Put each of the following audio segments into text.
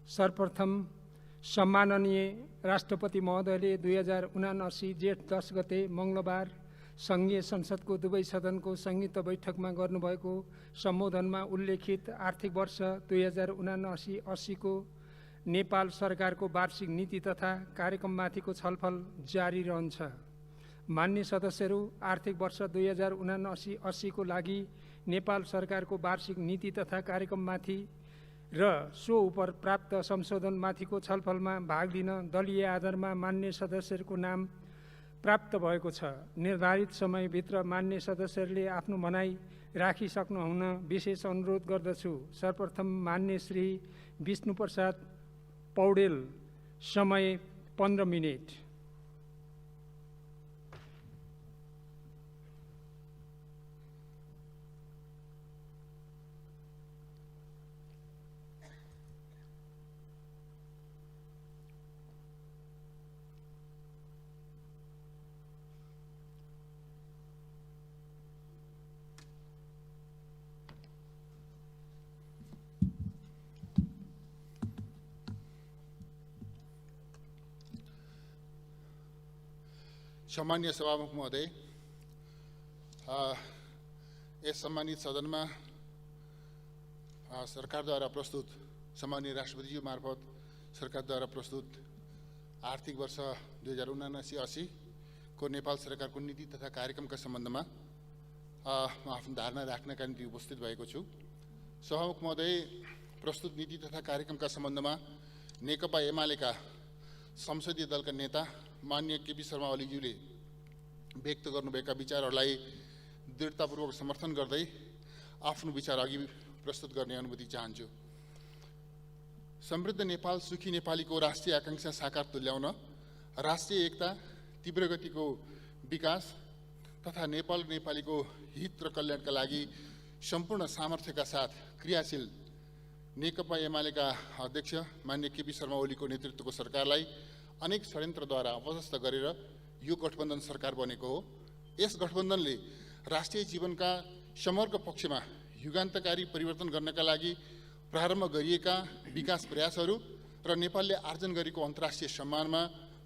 सर्वप्रथम सम्माननीय राष्ट्रपति महोदयले 2079 जेठ 10 गते मङ्गलबार सङ्घीय संसदको दुवै सदनको संयुक्त बैठकमा गर्नुभएको सम्बोधनमा उल्लेखित आर्थिक वर्ष 2079-80 को नेपाल सरकारको वार्षिक नीति तथा कार्यक्रममाथिको छलफल जारी रहन्छ। मान्य सदस्यहरू, आर्थिक वर्ष 2079-80 को लागि नेपाल सरकारको वार्षिक नीति तथा कार्यक्रममाथि र सो उप प्राप्त संशोधनमाथिको छलफलमा भाग लिन दलीय आधारमा मान्य सदस्यहरूको नाम प्राप्त भएको छ। निर्धारित समयभित्र मान्य सदस्यहरूले आफ्नो भनाइ राखिसक्नुहुन विशेष अनुरोध गर्दछु। सर्वप्रथम मान्य श्री विष्णु प्रसाद पौडेल, समय 15 मिनेट। सम्मानीय सभामुख महोदय, यस सम्मानित सदनमा सरकारद्वारा प्रस्तुत सम्मानीय राष्ट्रपतिज्यू मार्फत सरकारद्वारा प्रस्तुत आर्थिक वर्ष 2079-80 को नेपाल सरकारको नीति तथा कार्यक्रमका सम्बन्धमा म आफ्नो धारणा राख्नका निम्ति उपस्थित भएको छु। सभामुख महोदय, प्रस्तुत नीति तथा कार्यक्रमका सम्बन्धमा नेकपा एमालेका संसदीय दलका नेता माननीय केपी शर्मा ओलीज्यूले व्यक्त गर्नुभएका विचारहरूलाई दृढतापूर्वक समर्थन गर्दै आफ्नो विचार अघि प्रस्तुत गर्ने अनुमति चाहन्छु। समृद्ध नेपाल, सुखी नेपालीको राष्ट्रिय आकांक्षा साकार तुल्याउन राष्ट्रिय एकता, तीव्र गतिको विकास तथा नेपाल नेपालीको हित र कल्याणका लागि सम्पूर्ण सामर्थ्यका साथ क्रियाशील नेकपा एमालेका अध्यक्ष माननीय केपी शर्मा ओलीको नेतृत्वको सरकारलाई अनेक षड्यन्त्रद्वारा अपदस्थ गरेर यो गठबन्धन सरकार बनेको हो। यस गठबन्धनले राष्ट्रिय जीवनका समग्र पक्षमा युगान्तकारी परिवर्तन गर्नका लागि प्रारम्भ गरिएका विकास प्रयासहरू र नेपालले आर्जन गरेको अन्तर्राष्ट्रिय सम्मानमा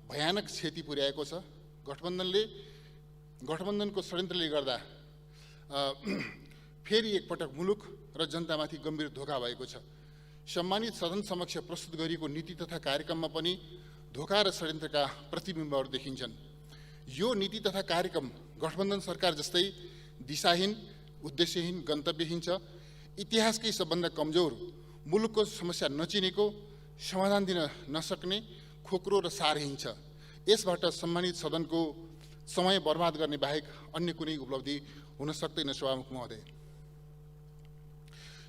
भयानक क्षति पुर्याएको छ। गठबन्धनको षड्यन्त्रले गर्दा फेरि एकपटक मुलुक र जनतामाथि गम्भीर धोका भएको छ। सम्मानित सदन समक्ष प्रस्तुत गरिएको नीति तथा कार्यक्रममा पनि धोका र षड्यन्त्रका प्रतिबिम्बहरू देखिन्छन्। यो नीति तथा कार्यक्रम गठबन्धन सरकार जस्तै दिशाहीन, उद्देश्यहीन, गन्तव्यहीन छ। इतिहासकै सबभन्दा कमजोर, मुलुकको समस्या नचिनेको, समाधान दिन नसक्ने, खोक्रो र सारहीन छ। यसबाट सम्मानित सदनको समय बर्बाद गर्ने बाहेक अन्य कुनै उपलब्धि हुन सक्दैन। सभामुख महोदय,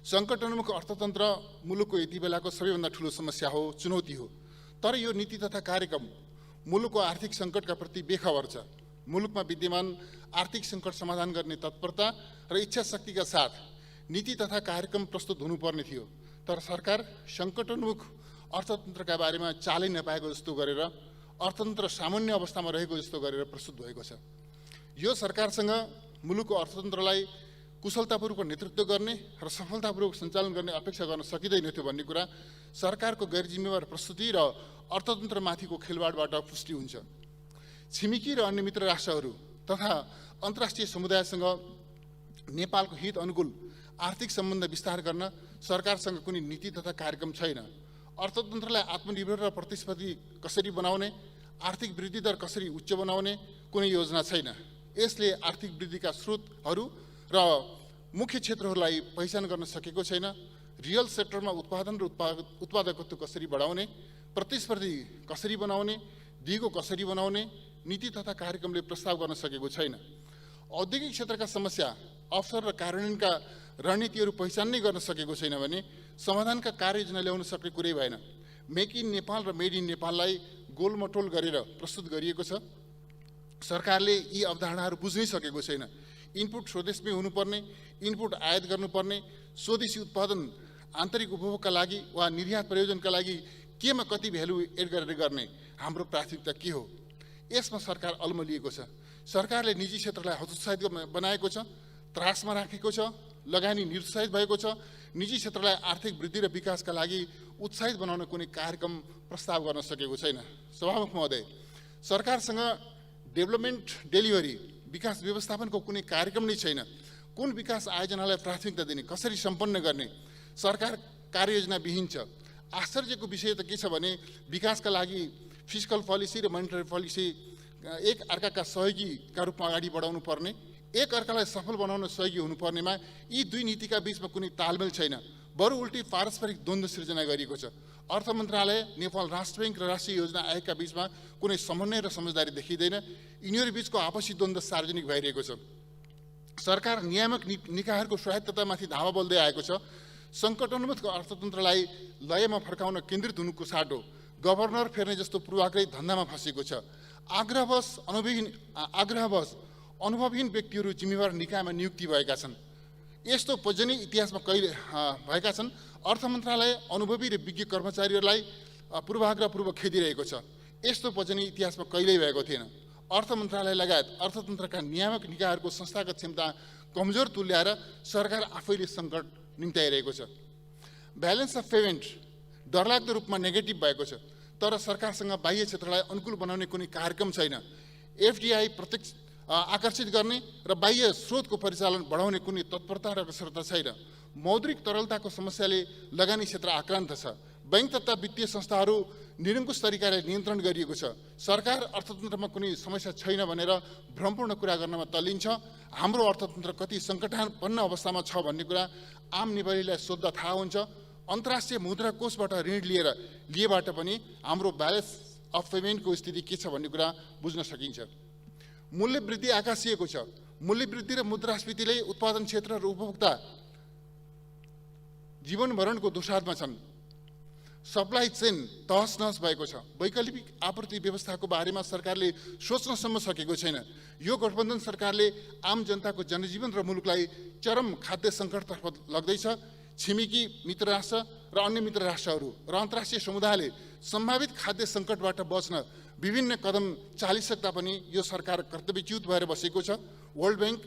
सङ्कटोन्मुख अर्थतन्त्र मुलुकको यति बेलाको सबैभन्दा ठुलो समस्या हो, चुनौती हो। तर यो नीति तथा कार्यक्रम मुलुकको आर्थिक सङ्कटका प्रति बेखबर छ। मुलुकमा विद्यमान आर्थिक सङ्कट समाधान गर्ने तत्परता र इच्छा शक्तिका साथ नीति तथा कार्यक्रम प्रस्तुत हुनुपर्ने थियो। तर सरकार सङ्कटोन्मुख अर्थतन्त्रका बारेमा चालै नपाएको जस्तो गरेर अर्थतन्त्र सामान्य अवस्थामा रहेको जस्तो गरेर प्रस्तुत भएको छ। यो सरकारसँग मुलुकको अर्थतन्त्रलाई कुशलतापूर्वक नेतृत्व गर्ने र सफलतापूर्वक सञ्चालन गर्ने अपेक्षा गर्न सकिँदैन थियो भन्ने कुरा सरकारको गैर जिम्मेवार प्रस्तुति र अर्थतन्त्रमाथिको खेलवाडबाट पुष्टि हुन्छ। छिमेकी र अन्य मित्र राष्ट्रहरू तथा अन्तर्राष्ट्रिय समुदायसँग नेपालको हित अनुकूल आर्थिक सम्बन्ध विस्तार गर्न सरकारसँग कुनै नीति तथा कार्यक्रम छैन। अर्थतन्त्रलाई आत्मनिर्भर र प्रतिस्पर्धी कसरी बनाउने, आर्थिक वृद्धि दर कसरी उच्च बनाउने कुनै योजना छैन। यसले आर्थिक वृद्धिका स्रोतहरू र मुख्य क्षेत्रहरूलाई पहिचान गर्न सकेको छैन। रियल सेक्टरमा उत्पादन र उत्पादकत्व कसरी बढाउने, प्रतिस्पर्धी कसरी बनाउने, दिगो कसरी बनाउने नीति तथा कार्यक्रमले प्रस्ताव गर्न सकेको छैन। औद्योगिक क्षेत्रका समस्या, अवसर र कार्यान्वयनका रणनीतिहरू पहिचान नै गर्न सकेको छैन भने समाधानका कार्ययोजना ल्याउन सक्ने कुरै भएन। मेक इन नेपाल र मेड इन नेपाललाई गोलमटोल गरेर प्रस्तुत गरिएको छ। सरकारले यी अवधारणाहरू बुझ्नै सकेको छैन। इनपुट स्वदेशमै हुनुपर्ने, इनपुट आयात गर्नुपर्ने, स्वदेशी उत्पादन आन्तरिक उपभोगका लागि वा निर्यात प्रयोजनका लागि केमा कति भ्यालु एड गरेर गर्ने हाम्रो प्राथमिकता के हो? यसमा सरकार अल्मलिएको छ। सरकारले निजी क्षेत्रलाई हतोत्साहित बनाएको छ, त्रासमा राखेको छ, लगानी निरुत्साहित भएको छ। निजी क्षेत्रलाई आर्थिक वृद्धि र विकासका लागि उत्साहित बनाउने कुनै कार्यक्रम प्रस्ताव गर्न सकेको छैन। सभामुख महोदय, सरकारसँग डेभलपमेन्ट डेलिभरी विकास व्यवस्थापनको कुनै कार्यक्रम नै छैन। कुन विकास आयोजनालाई प्राथमिकता दिने, कसरी सम्पन्न गर्ने, सरकार कार्ययोजना विहीन छ। आश्चर्यको विषय त के छ भने विकासका लागि फिस्कल पोलिसी र मोनिटरी पोलिसी एक अर्काका सहयोगीका रूपमा अगाडि बढाउनु पर्ने, एक अर्कालाई सफल बनाउन सहयोगी हुनुपर्नेमा यी दुई नीतिका बीचमा कुनै तालमेल छैन, बरु उल्टी पारस्परिक द्वन्द्व सृजना गरिएको छ। अर्थ मन्त्रालय, नेपाल राष्ट्र ब्याङ्क र राष्ट्रिय योजना आयोगका बीचमा कुनै समन्वय र समझदारी देखिँदैन। यिनीहरू बीचको आपसी द्वन्द्व सार्वजनिक भइरहेको छ। सरकार नियामक निकायहरूको स्वायत्ततामाथि धावा बोल्दै आएको छ। सङ्कटोन्मुख अर्थतन्त्रलाई लयमा फर्काउन केन्द्रित हुनुको साटो गभर्नर फेर्ने जस्तो पूर्वाग्रही धन्दामा फँसेको छ। आग्रहवश अनुभवहीन व्यक्तिहरू जिम्मेवार निकायमा नियुक्ति भएका छन्। यस्तो पजनी इतिहासमा कहिले भएका छन्। अर्थ मन्त्रालय अनुभवी र विज्ञ कर्मचारीहरूलाई पूर्वाग्रहपूर्वक खेदिरहेको छ। यस्तो पजनी इतिहासमा कहिल्यै भएको थिएन। अर्थ मन्त्रालय लगायत अर्थतन्त्रका नियामक निकायहरूको संस्थागत क्षमता कमजोर तुल्याएर सरकार आफैले सङ्कट निम्त्याइरहेको छ। ब्यालेन्स अफ पेमेन्ट डरलाग्दो रूपमा नेगेटिभ भएको छ, तर सरकारसँग बाह्य क्षेत्रलाई अनुकूल बनाउने कुनै कार्यक्रम छैन। एफडिआई प्रत्यक्ष आकर्षित गर्ने र बाह्य स्रोतको परिचालन बढाउने कुनै तत्परता र कसरत छैन। मौद्रिक तरलताको समस्याले लगानी क्षेत्र आक्रान्त छ। बैंक तथा वित्तीय संस्थाहरू निरङ्कुश तरिकाले नियन्त्रण गरिएको छ। सरकार अर्थतन्त्रमा कुनै समस्या छैन भनेर भ्रमपूर्ण कुरा गर्नमा तल्लिन्छ। हाम्रो अर्थतन्त्र कति सङ्कटापन्न अवस्थामा छ भन्ने कुरा आम नेपालीलाई सोद्धा थाहा हुन्छ। अन्तर्राष्ट्रिय मुद्रा कोषबाट ऋण लिएबाट पनि हाम्रो ब्यालेन्स अफ पेमेन्टको स्थिति के छ भन्ने कुरा बुझ्न सकिन्छ। मूल्य वृद्धि आकाशिएको छ। मूल्य वृद्धि र मुद्रास्फीतिले उत्पादन क्षेत्र र उपभोक्ता जीवन भरणको दुसाधमा छन्। सप्लाई चेन तहस नहस भएको छ। वैकल्पिक आपूर्ति व्यवस्थाको बारेमा सरकारले सोच्नसम्म सकेको छैन। यो गठबन्धन सरकारले आम जनताको जनजीवन र मुलुकलाई चरम खाद्य सङ्कटतर्फ लग्दैछ। छिमेकी मित्र राष्ट्र र अन्य मित्र राष्ट्रहरू र अन्तर्राष्ट्रिय समुदायले सम्भावित खाद्य सङ्कटबाट बच्न विभिन्न कदम चालिसक्दा पनि यो सरकार कर्तव्यच्युत भएर बसेको छ। वर्ल्ड ब्याङ्क,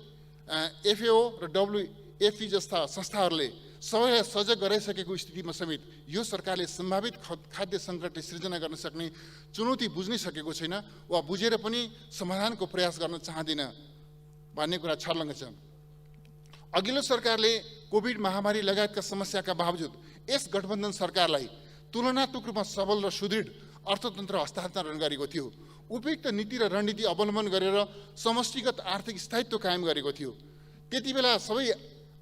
एफएओ र डब्लुएफपी जस्ता संस्थाहरूले सबैलाई सजग गराइसकेको स्थितिमा समेत यो सरकारले सम्भावित खाद्य सङ्कटले सृजना गर्न सक्ने चुनौती बुझ्नै सकेको छैन वा बुझेर पनि समाधानको प्रयास गर्न चाहँदैन भन्ने कुरा छर्लङ्ग छ। अघिल्लो सरकारले कोभिड महामारी लगायतका समस्याका बावजुद यस गठबन्धन सरकारलाई तुलनात्मक रूपमा सबल र सुदृढ अर्थतन्त्र हस्तान्तरण गरेको थियो। उपयुक्त नीति र रणनीति अवलम्बन गरेर समष्टिगत आर्थिक स्थायित्व कायम गरेको थियो। त्यति बेला सबै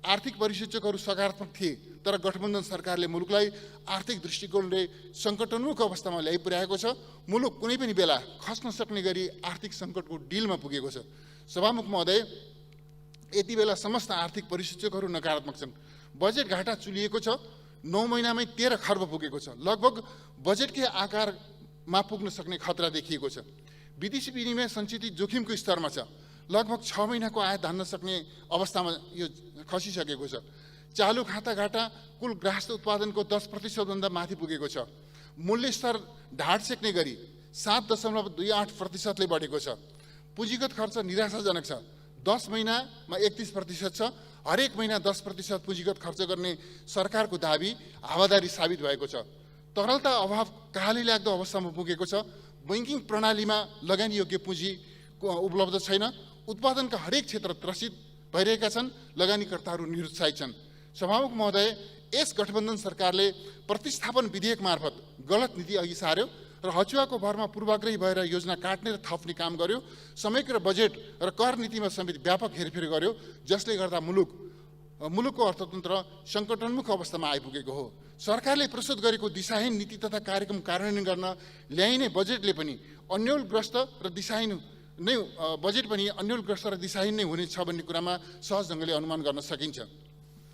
आर्थिक परिसूचकहरू सकारात्मक थिए, तर गठबन्धन सरकारले मुलुकलाई आर्थिक दृष्टिकोणले सङ्कटोन्मुख अवस्थामा ल्याइ पुर्याएको छ। मुलुक कुनै पनि बेला खस्न सक्ने गरी आर्थिक सङ्कटको डिलमा पुगेको छ। सभामुख महोदय, यति बेला समस्त आर्थिक परिसूचकहरू नकारात्मक छन्। बजेट घाटा चुलिएको छ। 9 महिनामै 13 खर्ब पुगेको छ। लगभग बजेटकै आकारमा पुग्न सक्ने खतरा देखिएको छ। विदेशी विनिमय सञ्चित जोखिमको स्तरमा छ। लगभग 6 महिनाको आय धान्न सक्ने अवस्थामा यो खसिसकेको छ। चालु खाता घाटा कुल ग्राहस्थ उत्पादनको 10% माथि पुगेको छ। मूल्य स्तर ढाड सेक्ने गरी 7.28% बढेको छ। पुँजीगत खर्च निराशाजनक छ। 10 महिनामा 31% छ। हरेक महिना 10% पुँजीगत खर्च गर्ने सरकारको दाबी हावादारी साबित भएको छ। तरलता अभाव काली लाग्दो अवस्थामा पुगेको छ। बैङ्किङ प्रणालीमा लगानी योग्य पुँजी उपलब्ध छैन। उत्पादनका हरेक क्षेत्र त्रसित भइरहेका छन्। लगानीकर्ताहरू निरुत्साहित छन्। सभामुख महोदय, यस गठबन्धन सरकारले प्रतिस्थापन विधेयक मार्फत गलत नीति अघि सार्यो र हचुवाको भरमा पूर्वाग्रही भएर योजना काट्ने र थप्ने काम गर्यो। समग्र बजेट र कर नीतिमा समेत व्यापक हेरफेर गर्यो, जसले गर्दा मुलुकको अर्थतन्त्र सङ्कटोन्मुख अवस्थामा आइपुगेको हो। सरकारले प्रस्तुत गरेको दिशाहीन नीति तथा कार्यक्रम कार्यान्वयन गर्न ल्याइने बजेटले पनि अन्यलग्रस्त र दिशाहीन नै बजेट पनि अन्यलग्रस्त र दिशाहीन नै हुनेछ भन्ने कुरामा सहज ढङ्गले अनुमान गर्न सकिन्छ।